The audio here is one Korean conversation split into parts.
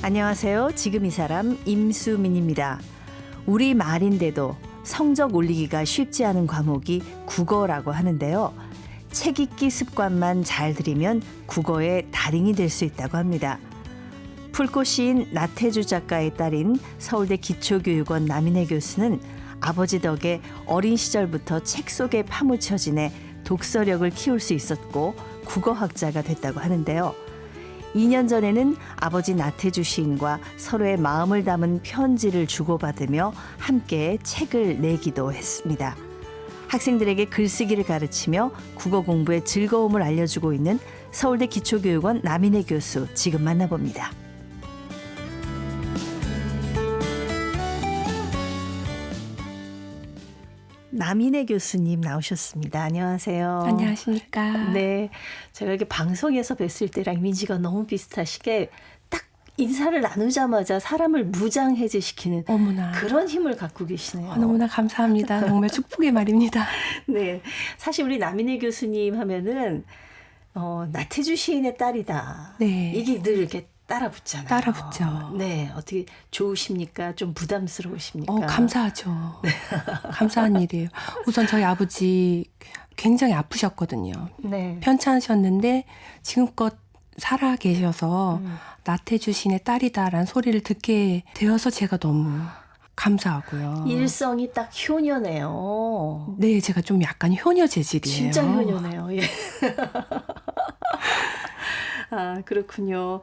안녕하세요. 지금 이 사람 임수민입니다. 우리 말인데도 성적 올리기가 쉽지 않은 과목이 국어라고 하는데요. 책 읽기 습관만 잘 들이면 국어의 달인이 될 수 있다고 합니다. 풀꽃 시인 나태주 작가의 딸인 서울대 기초교육원 남인혜 교수는 아버지 덕에 어린 시절부터 책 속에 파묻혀 지내 독서력을 키울 수 있었고 국어학자가 됐다고 하는데요. 2년 전에는 아버지 나태주 시인과 서로의 마음을 담은 편지를 주고받으며 함께 책을 내기도 했습니다. 학생들에게 글쓰기를 가르치며 국어 공부의 즐거움을 알려주고 있는 서울대 기초교육원 남인혜 교수, 지금 만나봅니다. 남인혜 교수님 나오셨습니다. 안녕하세요. 안녕하십니까. 네, 제가 이렇게 방송에서 뵀을 때랑 이미지가 너무 비슷하시게 딱 인사를 나누자마자 사람을 무장해제시키는 어머나. 그런 힘을 갖고 계시네요. 너무나 감사합니다. 정말 축복의 말입니다. 네, 사실 우리 남인혜 교수님 하면은 나태주 시인의 딸이다. 네. 이게 늘 이렇게 따라붙잖아요. 따라붙죠. 네, 어떻게 좋으십니까? 좀 부담스러우십니까? 감사하죠. 감사한 일이에요. 우선 저희 아버지 굉장히 아프셨거든요. 네. 편찮으셨는데 지금껏 살아 계셔서 나태주 시인의 딸이다라는 소리를 듣게 되어서 제가 너무 감사하고요. 일성이 딱 효녀네요. 네, 제가 좀 약간 효녀 재질이에요. 진짜 효녀네요. 예. 아, 그렇군요.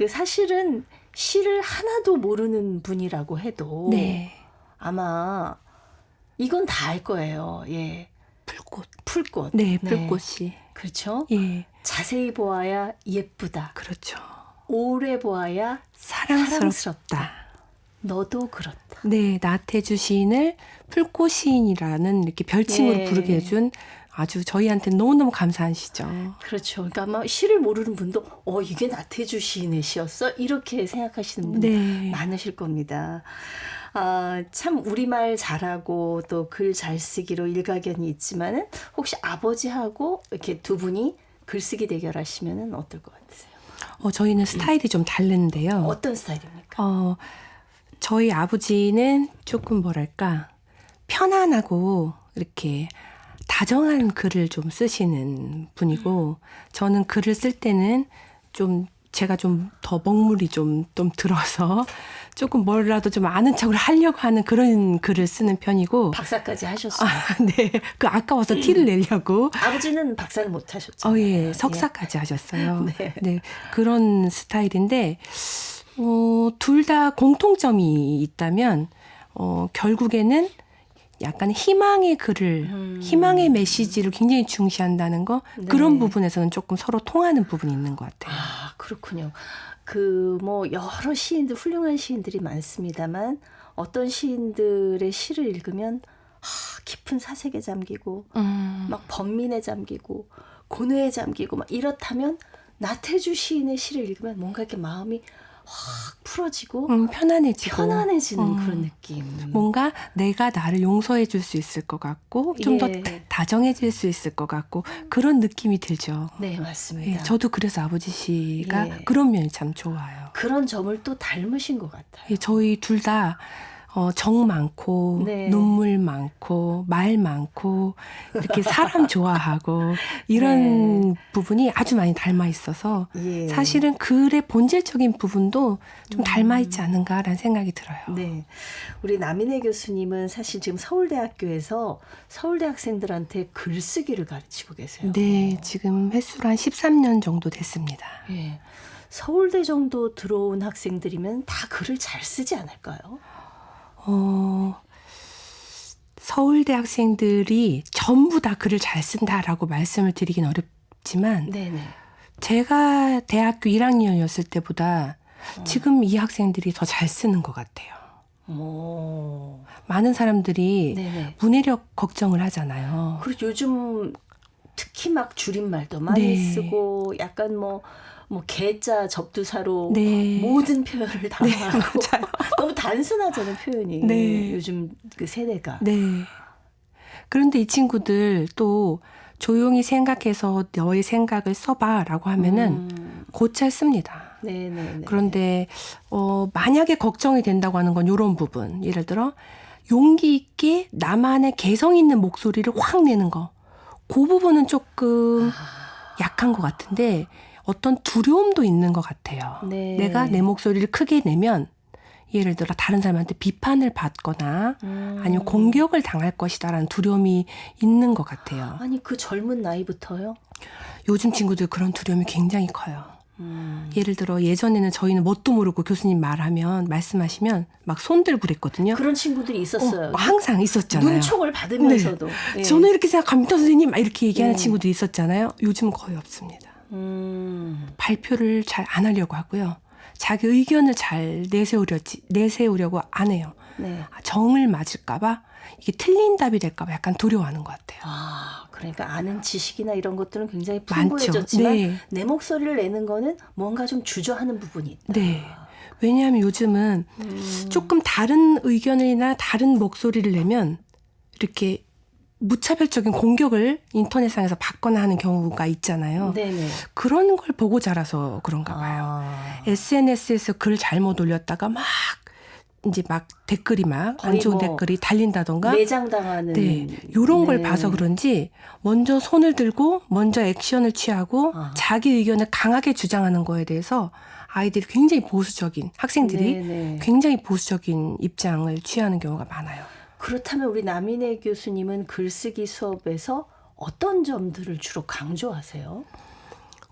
사실은 시를 하나도 모르는 분이라고 해도 네. 아마 이건 다 알 거예요. 예. 풀꽃. 네, 풀꽃이. 그렇죠? 예. 자세히 보아야 예쁘다. 그렇죠. 오래 보아야 사랑스럽다. 너도 그렇다. 네, 나태주 시인을 풀꽃 시인이라는 이렇게 별칭으로 예. 부르게 해준 아주 저희한테 너무너무 감사한 시죠. 그렇죠. 그러니까 아마 시를 모르는 분도 이게 나태주 시인의 시였어? 이렇게 생각하시는 분이 네. 많으실 겁니다. 참 우리말 잘하고 또 글 잘 쓰기로 일가견이 있지만은 혹시 아버지하고 이렇게 두 분이 글쓰기 대결하시면은 어떨 것 같으세요? 저희는 스타일이 좀 다른데요. 어떤 스타일입니까? 저희 아버지는 조금 뭐랄까 편안하고 이렇게 다정한 글을 좀 쓰시는 분이고 저는 글을 쓸 때는 좀 제가 좀 더 먹물이 좀 들어서 조금 뭐라도 좀 아는 척을 하려고 하는 그런 글을 쓰는 편이고. 박사까지 하셨어요. 네. 아까워서 티를 내려고. 아버지는 박사를 못 하셨죠. 예. 석사까지 하셨어요. 네. 네. 그런 스타일인데 둘 다 공통점이 있다면 결국에는 약간 희망의 글을, 희망의 메시지를 굉장히 중시한다는 거, 네. 그런 부분에서는 조금 서로 통하는 부분이 있는 것 같아요. 그렇군요. 여러 시인들, 훌륭한 시인들이 많습니다만 어떤 시인들의 시를 읽으면 깊은 사색에 잠기고 막 번민에 잠기고 고뇌에 잠기고 막 이렇다면 나태주 시인의 시를 읽으면 뭔가 이렇게 마음이 확 풀어지고 편안해지는 그런 느낌. 뭔가 내가 나를 용서해 줄 수 있을 것 같고 좀 더 다정해질 수 있을 것 같고 그런 느낌이 들죠. 네, 맞습니다. 예, 저도 그래서 아버지 시가 그런 면이 참 좋아요. 그런 점을 또 닮으신 것 같아요. 예, 저희 둘 다 정 많고 네. 눈물 눈물 많고 말 많고 이렇게 사람 좋아하고 이런 부분이 아주 많이 닮아 있어서 사실은 글의 본질적인 부분도 좀 닮아 있지 않은가라는 생각이 들어요. 네, 우리 남인혜 교수님은 사실 지금 서울대학교에서 서울대 학생들한테 글쓰기를 가르치고 계세요. 네, 지금 횟수로 한 13년 정도 됐습니다. 예, 서울대 정도 들어온 학생들이면 다 글을 잘 쓰지 않을까요? 서울대 학생들이 전부 다 글을 잘 쓴다라고 말씀을 드리긴 어렵지만 네네. 제가 대학교 1학년이었을 때보다 지금 이 학생들이 더 잘 쓰는 것 같아요. 많은 사람들이 네네. 문해력 걱정을 하잖아요. 그리고 요즘 특히 막 줄임말도 많이 쓰고 약간 개자 접두사로 모든 표현을 다 하고 너무 단순하잖아요, 표현이. 요즘 그 세대가. 네. 그런데 이 친구들 또 조용히 생각해서 너의 생각을 써봐라고 하면은 곧잘 씁니다. 네네네. 그런데 만약에 걱정이 된다고 하는 건 이런 부분. 예를 들어 용기 있게 나만의 개성 있는 목소리를 확 내는 거. 그 부분은 조금 약한 것 같은데 어떤 두려움도 있는 것 같아요. 네. 내가 내 목소리를 크게 내면 예를 들어 다른 사람한테 비판을 받거나 아니면 공격을 당할 것이다라는 두려움이 있는 것 같아요. 아니 그 젊은 나이부터요? 요즘 친구들 그런 두려움이 굉장히 커요. 예를 들어 예전에는 저희는 뭣도 모르고 교수님 말씀하시면 막 손들고 그랬거든요. 그런 친구들이 있었어요. 항상 있었잖아요. 눈총을 받으면서도. 네. 저는 이렇게 생각합니다, 선생님. 막 이렇게 얘기하는 네. 친구들이 있었잖아요. 요즘은 거의 없습니다. 발표를 잘 안 하려고 하고요. 자기 의견을 잘 내세우려고 안 해요. 네. 정을 맞을까봐 이게 틀린 답이 될까봐 약간 두려워하는 것 같아요. 아, 그러니까 아는 지식이나 이런 것들은 굉장히 많죠. 풍부해졌지만 네. 내 목소리를 내는 거는 뭔가 좀 주저하는 부분이 있다. 네. 왜냐하면 요즘은 조금 다른 의견이나 다른 목소리를 내면 이렇게 무차별적인 공격을 인터넷상에서 받거나 하는 경우가 있잖아요. 네네. 그런 걸 보고 자라서 그런가 봐요. SNS에서 글 잘못 올렸다가 막 댓글이 막 안 좋은 댓글이 달린다던가. 매장당하는. 네. 요런 걸 네. 봐서 그런지 먼저 손을 들고 먼저 액션을 취하고 자기 의견을 강하게 주장하는 거에 대해서 아이들이 굉장히 보수적인 학생들이 네네. 굉장히 보수적인 입장을 취하는 경우가 많아요. 그렇다면 우리 남인혜 교수님은 글쓰기 수업에서 어떤 점들을 주로 강조하세요?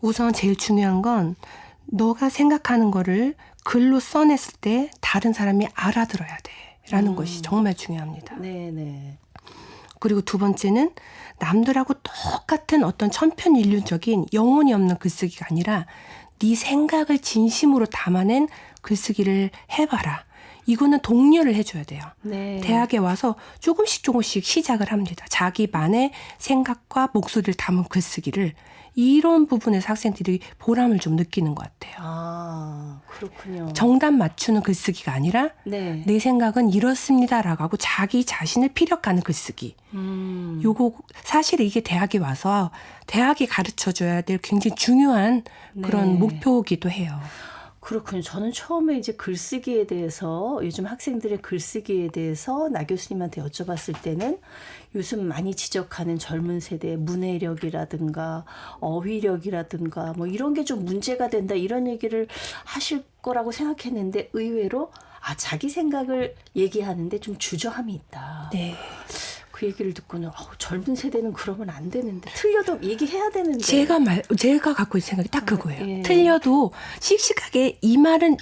우선 제일 중요한 건 너가 생각하는 거를 글로 써냈을 때 다른 사람이 알아들어야 돼라는 것이 정말 중요합니다. 네네. 그리고 두 번째는 남들하고 똑같은 어떤 천편일률적인 영혼이 없는 글쓰기가 아니라 네 생각을 진심으로 담아낸 글쓰기를 해봐라. 이거는 독려를 해줘야 돼요. 네. 대학에 와서 조금씩 시작을 합니다. 자기만의 생각과 목소리를 담은 글쓰기를. 이런 부분에서 학생들이 보람을 좀 느끼는 것 같아요. 아, 그렇군요. 정답 맞추는 글쓰기가 아니라 네. 내 생각은 이렇습니다라고 하고 자기 자신을 피력하는 글쓰기. 요거 사실 이게 대학에 와서 대학이 가르쳐줘야 될 굉장히 중요한 그런 네. 목표이기도 해요. 그렇군요. 저는 처음에 이제 글쓰기에 대해서 요즘 학생들의 글쓰기에 대해서 나 교수님한테 여쭤봤을 때는 요즘 많이 지적하는 젊은 세대의 문해력이라든가 어휘력이라든가 뭐 이런 게 좀 문제가 된다 이런 얘기를 하실 거라고 생각했는데 의외로 자기 생각을 얘기하는데 좀 주저함이 있다. 네. 그 얘기를 듣고는 젊은 세대는 그러면 안 되는데 틀려도 얘기해야 되는데 제가 갖고 있는 생각이 딱 그거예요. 예. 틀려도 씩씩하게 이 말은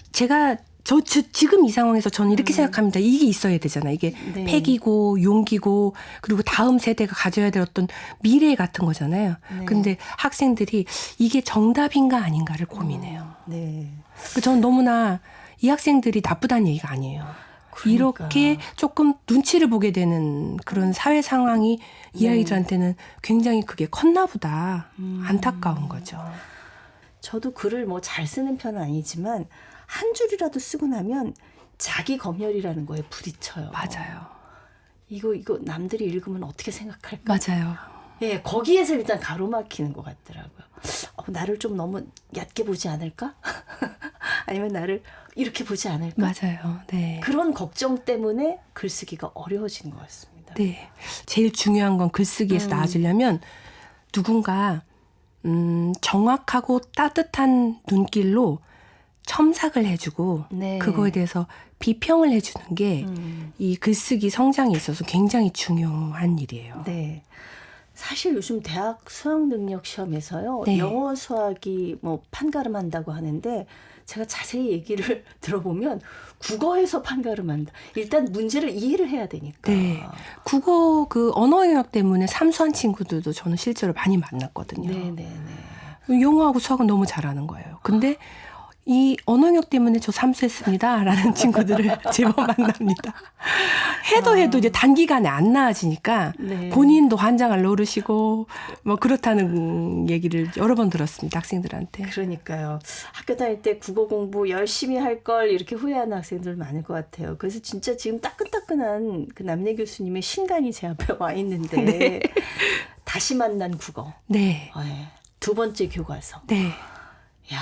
지금 이 상황에서 저는 이렇게 생각합니다. 이게 있어야 되잖아요. 이게 네. 패기고 용기고 그리고 다음 세대가 가져야 될 어떤 미래 같은 거잖아요. 네. 근데 학생들이 이게 정답인가 아닌가를 고민해요. 네. 저는 너무나 이 학생들이 나쁘다는 얘기가 아니에요. 그러니까. 이렇게 조금 눈치를 보게 되는 그런 사회 상황이 이 아이들한테는 굉장히 그게 컸나 보다. 안타까운 거죠. 저도 글을 뭐 잘 쓰는 편은 아니지만 한 줄이라도 쓰고 나면 자기 검열이라는 거에 부딪혀요. 맞아요. 이거 남들이 읽으면 어떻게 생각할까? 맞아요. 예, 거기에서 일단 가로막히는 것 같더라고요. 나를 좀 너무 얕게 보지 않을까? 아니면 나를 이렇게 보지 않을까? 맞아요. 네. 그런 걱정 때문에 글쓰기가 어려워지는 것 같습니다. 네. 제일 중요한 건 글쓰기에서 나아지려면 누군가 정확하고 따뜻한 눈길로 첨삭을 해주고 네. 그거에 대해서 비평을 해주는 게 이 글쓰기 성장에 있어서 굉장히 중요한 일이에요. 네. 사실 요즘 대학 수학 능력 시험에서요. 네. 영어 수학이 뭐 판가름한다고 하는데 제가 자세히 얘기를 들어보면 국어에서 판가름한다. 일단 문제를 이해를 해야 되니까. 네. 국어 언어 영역 때문에 삼수한 친구들도 저는 실제로 많이 만났거든요. 네네네. 영어하고 수학은 너무 잘하는 거예요. 근데 이 언어 영역 때문에 저 삼수했습니다라는 친구들을 제법 만납니다. 해도 이제 단기간에 안 나아지니까 네. 본인도 환장할 노릇이고 뭐 그렇다는 얘기를 여러 번 들었습니다. 학생들한테. 그러니까요. 학교 다닐 때 국어 공부 열심히 할 걸 이렇게 후회하는 학생들 많을 것 같아요. 그래서 진짜 지금 따끈따끈한 그 남래 교수님의 신간이 제 앞에 와 있는데 네. 다시 만난 국어. 네. 두 번째 교과서. 네. 야,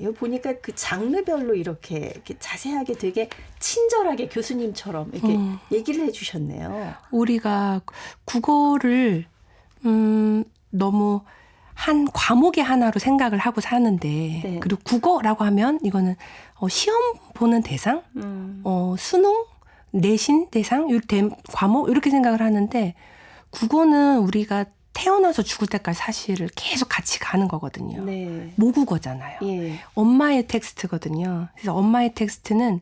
여기 보니까 그 장르별로 이렇게 자세하게 되게 친절하게 교수님처럼 이렇게 얘기를 해주셨네요. 우리가 국어를 너무 한 과목의 하나로 생각을 하고 사는데 네. 그리고 국어라고 하면 이거는 시험 보는 대상, 수능, 내신 대상, 과목 이렇게 생각을 하는데 국어는 우리가 태어나서 죽을 때까지 사실 계속 같이 가는 거거든요. 네. 모국어잖아요. 예. 엄마의 텍스트거든요. 그래서 엄마의 텍스트는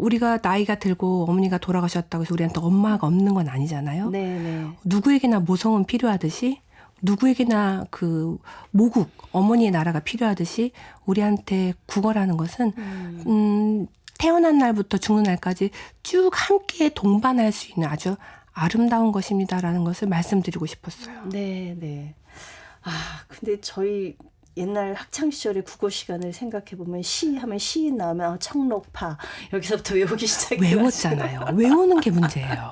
우리가 나이가 들고 어머니가 돌아가셨다고 해서 우리한테 엄마가 없는 건 아니잖아요. 네. 누구에게나 모성은 필요하듯이 누구에게나 그 모국, 어머니의 나라가 필요하듯이 우리한테 국어라는 것은 태어난 날부터 죽는 날까지 쭉 함께 동반할 수 있는 아주 아름다운 것입니다라는 것을 말씀드리고 싶었어요. 네. 아, 근데 저희 옛날 학창 시절의 국어 시간을 생각해 보면 시 하면 시인 나오면 청록파 여기서부터 외우기 시작해요. 외웠잖아요. 외우는 게 문제예요.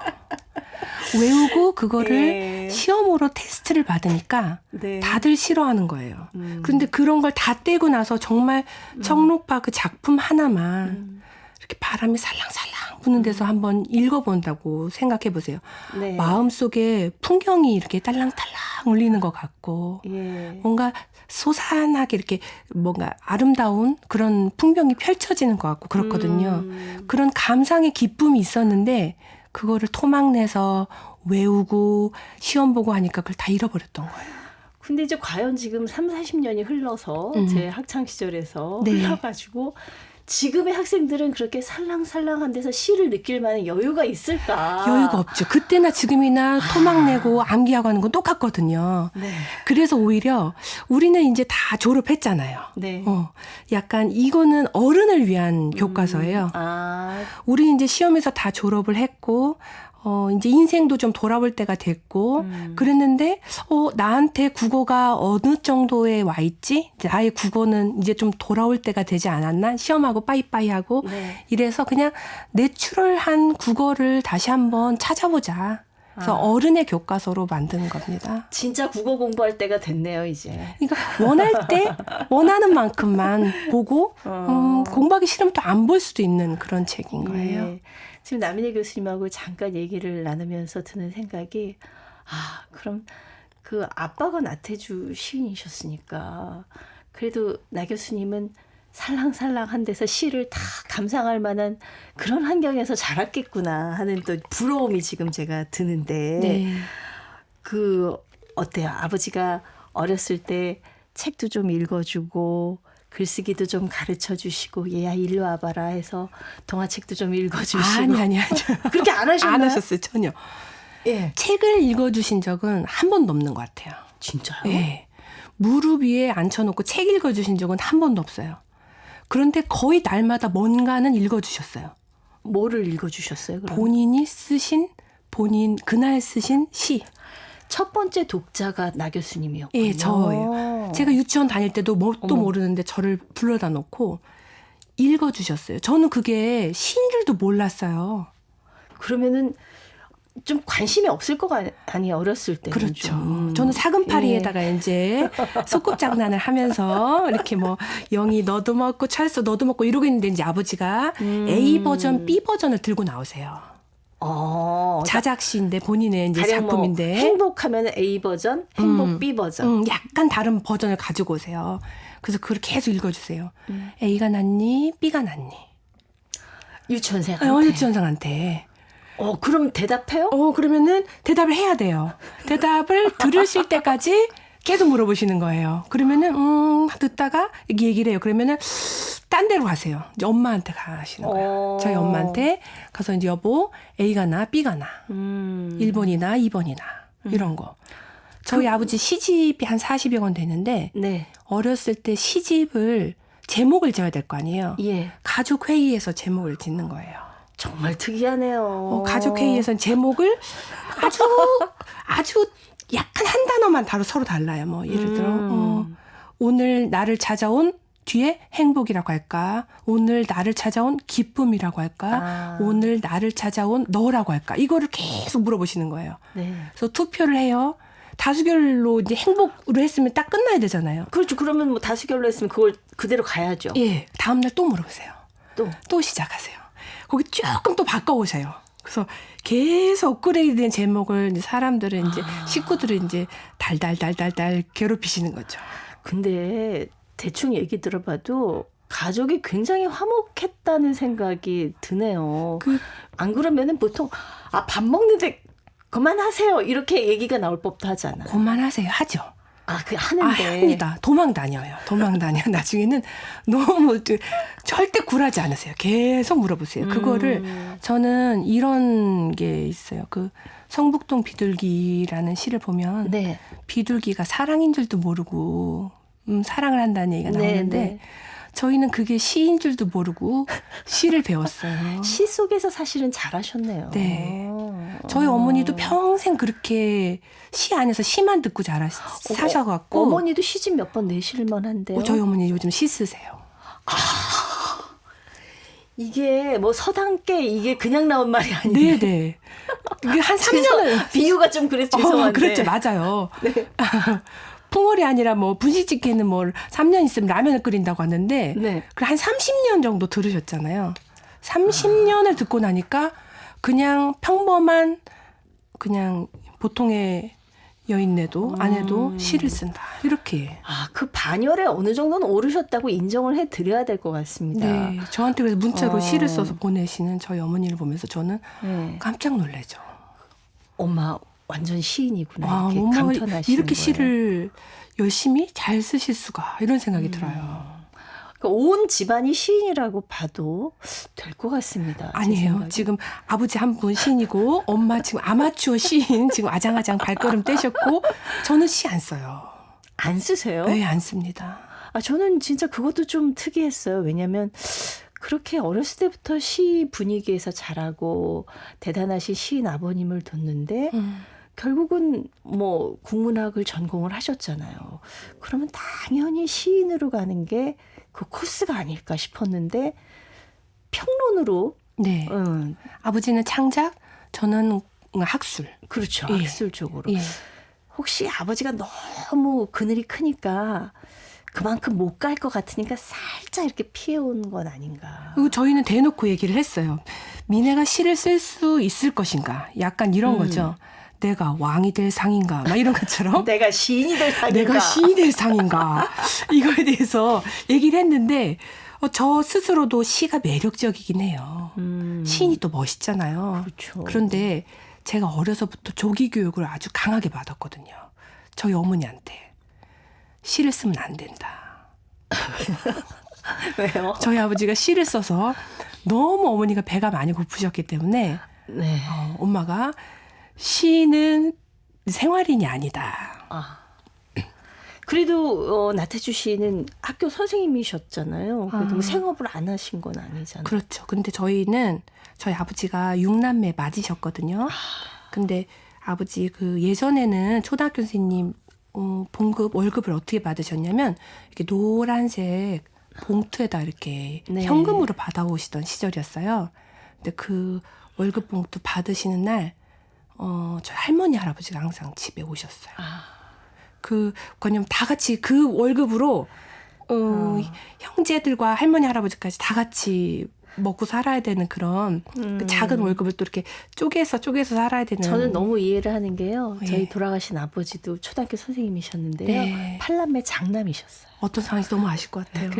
외우고 그거를 네. 시험으로 테스트를 받으니까 네. 다들 싫어하는 거예요. 그런데 그런 걸 다 떼고 나서 정말 청록파 그 작품 하나만 이렇게 바람이 살랑살랑 부는 데서 한번 읽어본다고 생각해 보세요. 네. 마음속에 풍경이 이렇게 딸랑딸랑 울리는 것 같고 예. 뭔가 소산하게 이렇게 뭔가 아름다운 그런 풍경이 펼쳐지는 것 같고 그렇거든요. 그런 감상의 기쁨이 있었는데 그거를 토막내서 외우고 시험 보고 하니까 그걸 다 잃어버렸던 거예요. 근데 이제 과연 지금 30-40년이 흘러서 제 학창 시절에서 네. 흘러가지고 지금의 학생들은 그렇게 살랑살랑한 데서 시를 느낄 만한 여유가 있을까? 여유가 없죠. 그때나 지금이나 토막내고 암기하고 하는 건 똑같거든요. 네. 그래서 오히려 우리는 이제 다 졸업했잖아요. 네. 약간 이거는 어른을 위한 교과서예요. 아, 우리 이제 시험에서 다 졸업을 했고 이제 인생도 좀 돌아올 때가 됐고 그랬는데 나한테 국어가 어느 정도에 와 있지? 나의 국어는 이제 좀 돌아올 때가 되지 않았나? 시험하고 빠이빠이 하고 네. 이래서 그냥 내추럴한 국어를 다시 한번 찾아보자. 그래서 어른의 교과서로 만든 겁니다. 진짜 국어 공부할 때가 됐네요, 이제. 그러니까 원할 때 원하는 만큼만 보고 공부하기 싫으면 또 안 볼 수도 있는 그런 책인 거예요. 예. 지금 남인혜 교수님하고 잠깐 얘기를 나누면서 드는 생각이 그럼 그 아빠가 나태주 시인이셨으니까 그래도 나 교수님은 살랑살랑한 데서 시를 다 감상할 만한 그런 환경에서 자랐겠구나 하는 또 부러움이 지금 제가 드는데 네. 그 어때요? 아버지가 어렸을 때 책도 좀 읽어주고 글쓰기도 좀 가르쳐 주시고 얘야 일로 와봐라 해서 동화책도 좀 읽어주시고 아니. 그렇게 안 하셨나요? 안 하셨어요, 전혀. 예. 책을 읽어주신 적은 한 번도 없는 것 같아요. 진짜요? 네. 무릎 위에 앉혀놓고 책 읽어주신 적은 한 번도 없어요. 그런데 거의 날마다 뭔가는 읽어주셨어요. 뭐를 읽어주셨어요? 그럼? 본인이 쓰신 그날 쓰신 시. 첫 번째 독자가 나 교수님이었군요. 예, 저예요. 제가 유치원 다닐 때도 뭣도 모르는데 저를 불러다 놓고 읽어주셨어요. 저는 그게 시인 줄도 몰랐어요. 그러면은 좀 관심이 없을 거 아니에요, 어렸을 때는. 그렇죠. 좀. 저는 사금파리에다가 이제 소꿉장난을 하면서 이렇게 뭐 영희 너도 먹고 찰스 너도 먹고 이러고 있는데 이제 아버지가 A 버전, B 버전을 들고 나오세요. 자작시인데 본인의 이제 작품인데 뭐 행복하면 A 버전, 행복 B 버전. 약간 다른 버전을 가지고 오세요. 그래서 그걸 계속 읽어주세요. A가 낫니, B가 낫니. 유치원생한테. 유치원생한테. 그럼 대답해요? 그러면은 대답을 해야 돼요. 대답을 들으실 때까지 계속 물어보시는 거예요. 그러면은 듣다가 이렇게 얘기를 해요. 그러면은 딴 데로 가세요. 이제 엄마한테 가시는 거예요. 저희 엄마한테 가서 이제 여보 A가 나 B가 나 1번이나 2번이나 이런 거. 저희 아버지 시집이 한 40여 권 되는데 네. 어렸을 때 시집을 제목을 지어야 될 거 아니에요. 예. 가족 회의에서 제목을 짓는 거예요. 정말 특이하네요. 가족 회의에서는 제목을 아주 약간 한 단어만 서로 달라요. 뭐 예를 들어 오늘 나를 찾아온 뒤에 행복이라고 할까? 오늘 나를 찾아온 기쁨이라고 할까? 오늘 나를 찾아온 너라고 할까? 이거를 계속 물어보시는 거예요. 네. 그래서 투표를 해요. 다수결로 이제 행복으로 했으면 딱 끝나야 되잖아요. 그렇죠. 그러면 뭐 다수결로 했으면 그걸 그대로 가야죠. 예, 다음날 또 물어보세요. 또 시작하세요. 거기 조금 또 바꿔오세요. 그래서 계속 업그레이드된 제목을 이제 사람들은 이제 식구들은 이제 달달달달달 괴롭히시는 거죠. 근데 대충 얘기 들어봐도 가족이 굉장히 화목했다는 생각이 드네요. 안 그러면은 보통 밥 먹는데 그만하세요 이렇게 얘기가 나올 법도 하잖아. 그만하세요 하죠. 하는데. 합니다. 도망 다녀요. 나중에는 너무 절대 굴하지 않으세요. 계속 물어보세요. 그거를 저는 이런 게 있어요. 그 성북동 비둘기라는 시를 보면 네. 비둘기가 사랑인 줄도 모르고 사랑을 한다는 얘기가 나오는데 네. 저희는 그게 시인 줄도 모르고 시를 배웠어요. 시 속에서 사실은 잘하셨네요. 네. 저희 어머니도 평생 그렇게 시 안에서 시만 듣고 사셔갖고. 어머니도 시집 몇 번 내실 만한데요. 저희 어머니 요즘 시 쓰세요. 이게 뭐 서당께 이게 그냥 나온 말이 아니에요. 네네. 이게 한 3년을. 비유가 좀 그래서 죄송한데. 그렇죠. 맞아요. 네. 풍월이 아니라 뭐 분식집게는 뭐 3년 있으면 라면을 끓인다고 하는데 네. 한 30년 정도 들으셨잖아요. 30년을 듣고 나니까 그냥 평범한 그냥 보통의 여인네도 아내도 시를 쓴다. 이렇게. 그 반열에 어느 정도는 오르셨다고 인정을 해드려야 될 것 같습니다. 네. 저한테 그래서 문자로 시를 써서 보내시는 저희 어머니를 보면서 저는 깜짝 놀라죠. 엄마 완전 시인이구나. 이렇게 엄마가 감탄하시는 이렇게 거예요. 시를 열심히 잘 쓰실 수가 이런 생각이 들어요. 그러니까 온 집안이 시인이라고 봐도 될 것 같습니다. 아니에요. 지금 아버지 한 분 시인이고 엄마 지금 아마추어 시인 지금 아장아장 발걸음 떼셨고 저는 시 안 써요. 안 쓰세요? 네, 안 씁니다. 저는 진짜 그것도 좀 특이했어요. 왜냐하면 그렇게 어렸을 때부터 시 분위기에서 자라고 대단하신 시인 아버님을 뒀는데 결국은 뭐 국문학을 전공을 하셨잖아요. 그러면 당연히 시인으로 가는 게 그 코스가 아닐까 싶었는데 평론으로. 네. 아버지는 창작, 저는 학술. 그렇죠. 예. 학술 쪽으로. 예. 혹시 아버지가 너무 그늘이 크니까 그만큼 못 갈 것 같으니까 살짝 이렇게 피해온 건 아닌가. 그리고 저희는 대놓고 얘기를 했어요. 미네가 시를 쓸 수 있을 것인가. 약간 이런 거죠. 내가 왕이 될 상인가. 막 이런 것처럼. 내가 시인이 될 상인가. 내가 시인이 될 상인가. 이거에 대해서 얘기를 했는데 저 스스로도 시가 매력적이긴 해요. 시인이 또 멋있잖아요. 그렇죠. 그런데 제가 어려서부터 조기 교육을 아주 강하게 받았거든요. 저희 어머니한테. 시를 쓰면 안 된다. 왜요? 저희 아버지가 시를 써서 너무 어머니가 배가 많이 고프셨기 때문에 네. 엄마가 시는 생활인이 아니다. 그래도 나태주 씨는 학교 선생님이셨잖아요. 그래도 생업을 안 하신 건 아니잖아요. 그렇죠. 근데 저희 아버지가 6남매 맞으셨거든요. 근데 아버지 예전에는 초등학교 선생님 봉급 월급을 어떻게 받으셨냐면 이렇게 노란색 봉투에다 이렇게 네. 현금으로 받아오시던 시절이었어요. 근데 그 월급 봉투 받으시는 날 저희 할머니 할아버지가 항상 집에 오셨어요. 그냥 다 같이 그 월급으로 형제들과 할머니 할아버지까지 다 같이 먹고 살아야 되는 그런 그 작은 월급을 또 이렇게 쪼개서 살아야 되는. 저는 너무 이해를 하는 게요. 예. 저희 돌아가신 아버지도 초등학교 선생님이셨는데요. 네. 8남매 장남이셨어요. 어떤 상황인지 너무 아실 것 같아요.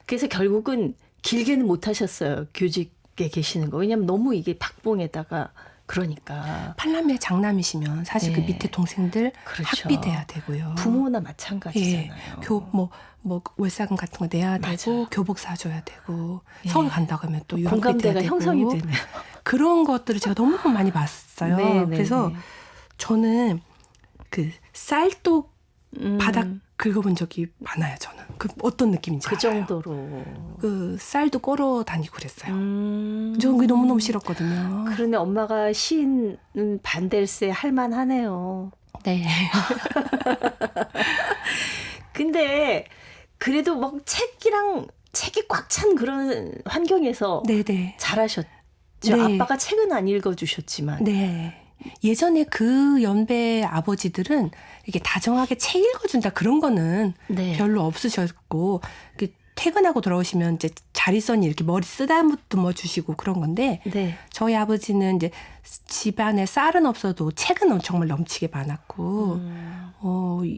그래서 결국은 길게는 못 하셨어요. 교직에 계시는 거. 왜냐하면 너무 이게 박봉에다가 그러니까. 8남매 장남이시면 사실 그 네. 밑에 동생들 그렇죠. 학비돼야 되고요. 부모나 마찬가지잖아요. 뭐 월세금 같은 거 내야 되고 맞아요. 교복 사줘야 되고 예. 서울 간다고 하면 또 유학비 공감대가 돼야 되고 형성이 되네요. 그런 것들을 제가 너무 많이 봤어요. 네, 네, 그래서 네. 저는 그 쌀독 바닥 긁어본 적이 많아요. 저는 어떤 느낌인지 그 알아요. 정도로. 그 쌀도 걸어 다니고 그랬어요. 저는 저는 그게 너무너무 싫었거든요. 그런데 엄마가 시인은 반댈세 할만하네요. 네. 근데 그래도 뭐 책이 꽉 찬 그런 환경에서 네네. 잘하셨죠. 네. 아빠가 책은 안 읽어주셨지만 네. 예전에 그 연배 아버지들은 이렇게 다정하게 책 읽어준다 그런 거는 네. 별로 없으셨고 이렇게 퇴근하고 돌아오시면 이제 잘 있었니 이렇게 머리 쓰다듬어 주시고 그런 건데 네. 저희 아버지는 이제 집안에 쌀은 없어도 책은 정말 넘치게 많았고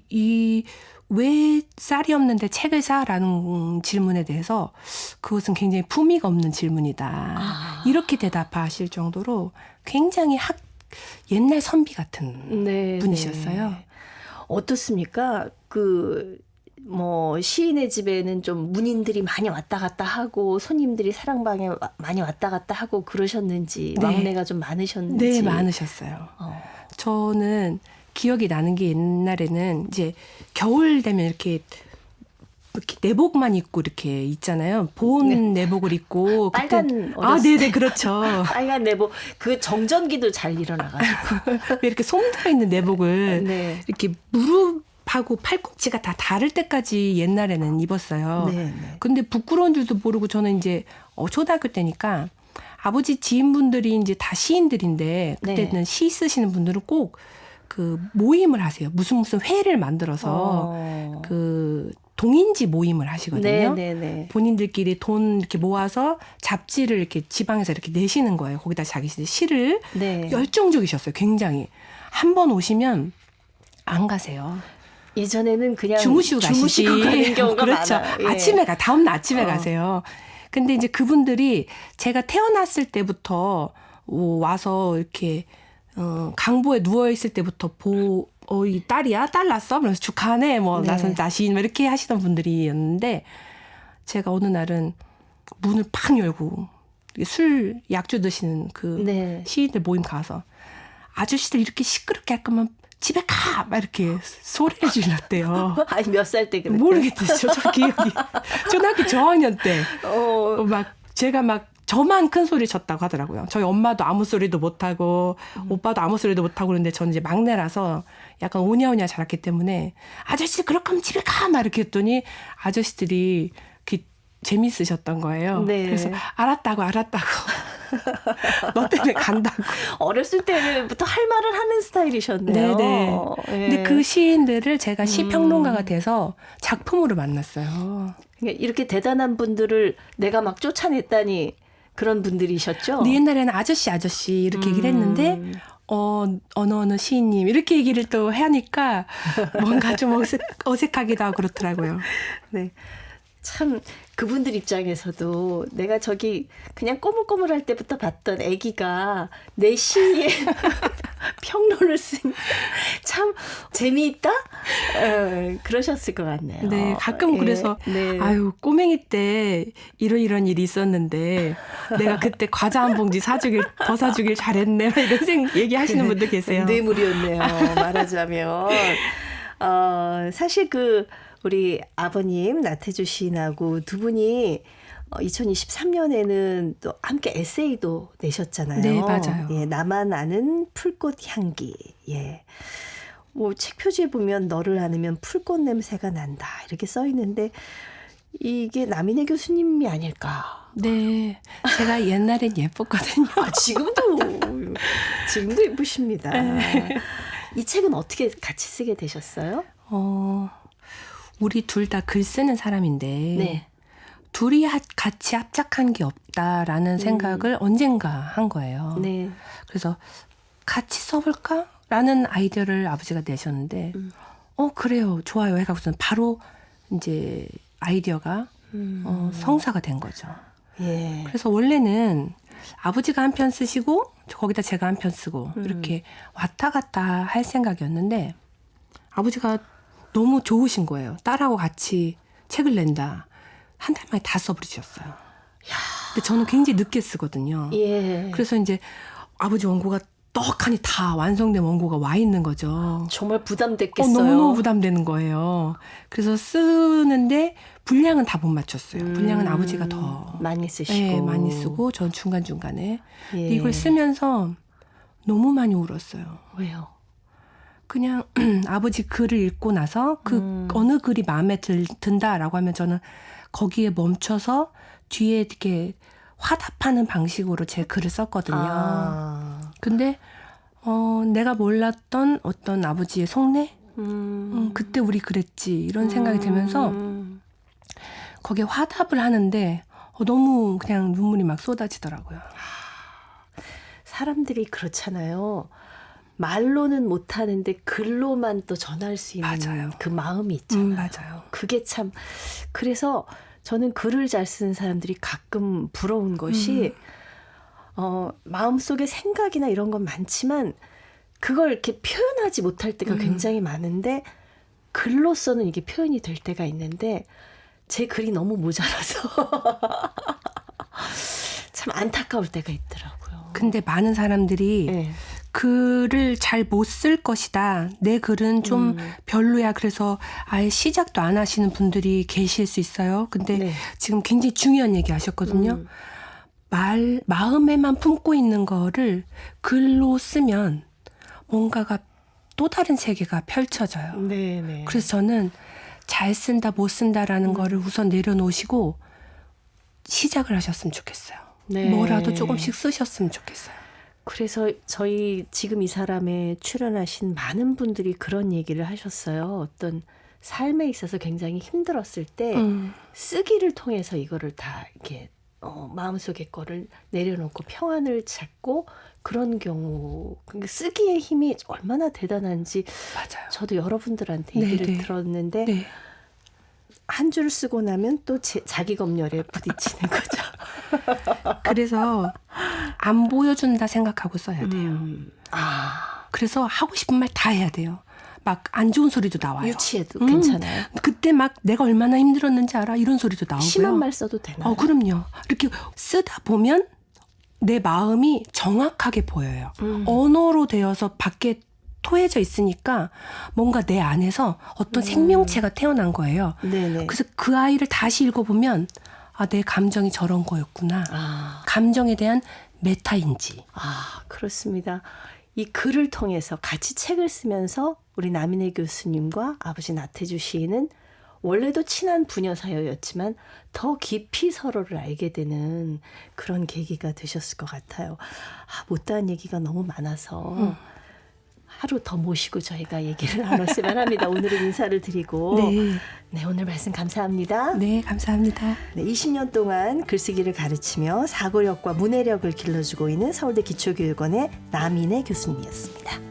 이 왜 쌀이 없는데 책을 사라는 질문에 대해서 그것은 굉장히 품위가 없는 질문이다. 이렇게 대답하실 정도로 굉장히 옛날 선비 같은 네, 분이셨어요. 네. 어떻습니까? 시인의 집에는 좀 문인들이 많이 왔다 갔다 하고 손님들이 사랑방에 많이 왔다 갔다 하고 그러셨는지 네. 막내가 좀 많으셨는지. 네, 많으셨어요. 저는 기억이 나는 게 옛날에는 이제 겨울 되면 이렇게 내복만 입고 이렇게 있잖아요. 보온 내복을 입고 빨간 네네 그렇죠. 빨간 내복 그 정전기도 잘 일어나가지고 왜 이렇게 솜들어 있는 내복을 네. 이렇게 무릎하고 팔꿈치가 다 닿을 때까지 옛날에는 입었어요. 네, 네. 근데 부끄러운 줄도 모르고 저는 이제 초등학교 때니까 아버지 지인분들이 이제 다 시인들인데 그때는 네. 시 쓰시는 분들은 꼭 그 모임을 하세요. 무슨 회를 만들어서 그 동인지 모임을 하시거든요. 네, 네, 네. 본인들끼리 돈 이렇게 모아서 잡지를 이렇게 지방에서 이렇게 내시는 거예요. 거기다 자기 시를 네. 열정적이셨어요. 굉장히. 한 번 오시면 안 가세요. 예전에는 그냥 주무시고 가는 경우가 그렇죠. 많아요. 예. 아침에 다음날 아침에 가세요. 근데 이제 그분들이 제가 태어났을 때부터 와서 이렇게 강보에 누워 있을 때부터 이 딸이야? 딸 낳았어? 그래서 축하하네. 네. 나 시인 이렇게 하시던 분들이었는데 제가 어느 날은 문을 팍 열고 술 약주 드시는 그 네. 시인들 모임 가서 아저씨들 이렇게 시끄럽게 할 거면 집에 가! 막 이렇게 소리를 질렀대요. 아니 몇 살 때 그랬대요? 모르겠어요. 저 기억이. 초등학교 저학년 때. 제가 저만 큰 소리 쳤다고 하더라고요. 저희 엄마도 아무 소리도 못하고 오빠도 아무 소리도 못하고 그러는데 저는 이제 막내라서 약간 오냐오냐 자랐기 때문에 아저씨 그렇게 하면 집에 가! 막 이렇게 했더니 아저씨들이 재밌으셨던 거예요. 네. 그래서 알았다고. 너 때문에 간다고. 어렸을 때부터 할 말을 하는 스타일이셨네요. 네네. 네. 근데 그 시인들을 제가 시평론가가 돼서 작품으로 만났어요. 그러니까 이렇게 대단한 분들을 내가 막 쫓아냈다니 그런 분들이셨죠? 근데 옛날에는 아저씨 이렇게 얘기를 했는데 어느 시인님 이렇게 얘기를 또 하니까 뭔가 좀 어색하기도 하고 그렇더라고요. 네. 참 그분들 입장에서도 내가 저기 그냥 꼬물꼬물할 때부터 봤던 아기가 내 시에 평론을 쓴 참 재미있다? 그러셨을 것 같네요. 네, 가끔 그래서 아유 꼬맹이 때 이런 일이 있었는데 내가 그때 과자 한 봉지 더 사주길 잘했네 이런 얘기하시는 분들 계세요. 뇌물이었네요. 말하자면 사실 우리 아버님 나태주 시인하고 두 분이 2023년에는 또 함께 에세이도 내셨잖아요. 네, 맞아요. 예, 나만 아는 풀꽃 향기. 예. 책 표지에 보면 너를 안으면 풀꽃 냄새가 난다. 이렇게 써 있는데 이게 남인혜 교수님이 아닐까. 네. 제가 옛날엔 예뻤거든요. 지금도 예쁘십니다. 이 책은 어떻게 같이 쓰게 되셨어요? 우리 둘 다 글 쓰는 사람인데 네. 둘이 같이 합작한 게 없다라는 생각을 언젠가 한 거예요. 네. 그래서 같이 써볼까라는 아이디어를 아버지가 내셨는데 그래요. 좋아요. 해가지고는 바로 이제 아이디어가 성사가 된 거죠. 예. 그래서 원래는 아버지가 한 편 쓰시고 거기다 제가 한 편 쓰고 이렇게 왔다 갔다 할 생각이었는데 아버지가 너무 좋으신 거예요. 딸하고 같이 책을 낸다. 한 달 만에 다 써버리셨어요. 근데 저는 굉장히 늦게 쓰거든요. 예. 그래서 이제 아버지 원고가 떡하니 다 완성된 원고가 와 있는 거죠. 정말 부담됐겠어요. 너무너무 부담되는 거예요. 그래서 쓰는데 분량은 다 못 맞췄어요. 분량은 아버지가 더 많이 쓰시고. 네, 많이 쓰고 전 중간중간에. 예. 근데 이걸 쓰면서 너무 많이 울었어요. 왜요? 그냥 아버지 글을 읽고 나서 어느 글이 마음에 든다라고 하면 저는 거기에 멈춰서 뒤에 이렇게 화답하는 방식으로 제 글을 썼거든요. 근데 내가 몰랐던 어떤 아버지의 속내? 그때 우리 그랬지 이런 생각이 들면서 거기에 화답을 하는데 너무 그냥 눈물이 막 쏟아지더라고요. 사람들이 그렇잖아요. 말로는 못하는데 글로만 또 전할 수 있는 맞아요. 그 마음이 있잖아요. 맞아요. 그게 참 그래서 저는 글을 잘 쓰는 사람들이 가끔 부러운 것이 마음속에 생각이나 이런 건 많지만 그걸 이렇게 표현하지 못할 때가 굉장히 많은데 글로서는 이게 표현이 될 때가 있는데 제 글이 너무 모자라서 참 안타까울 때가 있더라고요. 근데 많은 사람들이 네. 글을 잘 못 쓸 것이다. 내 글은 좀 별로야. 그래서 아예 시작도 안 하시는 분들이 계실 수 있어요. 근데 네. 지금 굉장히 중요한 얘기 하셨거든요. 마음에만 품고 있는 거를 글로 쓰면 뭔가가 또 다른 세계가 펼쳐져요. 네네. 그래서 저는 잘 쓴다 못 쓴다라는 거를 우선 내려놓으시고 시작을 하셨으면 좋겠어요. 네. 뭐라도 조금씩 쓰셨으면 좋겠어요. 그래서 저희 지금 이 사람에 출연하신 많은 분들이 그런 얘기를 하셨어요. 어떤 삶에 있어서 굉장히 힘들었을 때 쓰기를 통해서 이거를 다 이렇게 마음속의 거를 내려놓고 평안을 찾고 그런 경우 그러니까 쓰기의 힘이 얼마나 대단한지 맞아요. 저도 여러분들한테 네, 얘기를 네. 들었는데 네. 한 줄 쓰고 나면 또 자기 검열에 부딪히는 거죠. 그래서 안 보여준다 생각하고 써야 돼요. 그래서 하고 싶은 말 다 해야 돼요. 막 안 좋은 소리도 나와요. 유치해도 괜찮아요. 그때 막 내가 얼마나 힘들었는지 알아? 이런 소리도 나오고요. 심한 말 써도 되나요? 그럼요. 이렇게 쓰다 보면 내 마음이 정확하게 보여요. 언어로 되어서 밖에 토해져 있으니까 뭔가 내 안에서 어떤 생명체가 태어난 거예요. 네네. 그래서 그 아이를 다시 읽어보면 내 감정이 저런 거였구나. 감정에 대한 메타인지. 그렇습니다. 이 글을 통해서 같이 책을 쓰면서 우리 남인혜 교수님과 아버지 나태주 시인은 원래도 친한 부녀 사이였지만 더 깊이 서로를 알게 되는 그런 계기가 되셨을 것 같아요. 못다한 얘기가 너무 많아서 하루 더 모시고 저희가 얘기를 나눴으면 합니다. 오늘은 인사를 드리고 네, 오늘 말씀 감사합니다. 네, 감사합니다. 네, 20년 동안 글쓰기를 가르치며 사고력과 문해력을 길러주고 있는 서울대 기초교육원의 남인혜 교수님이었습니다.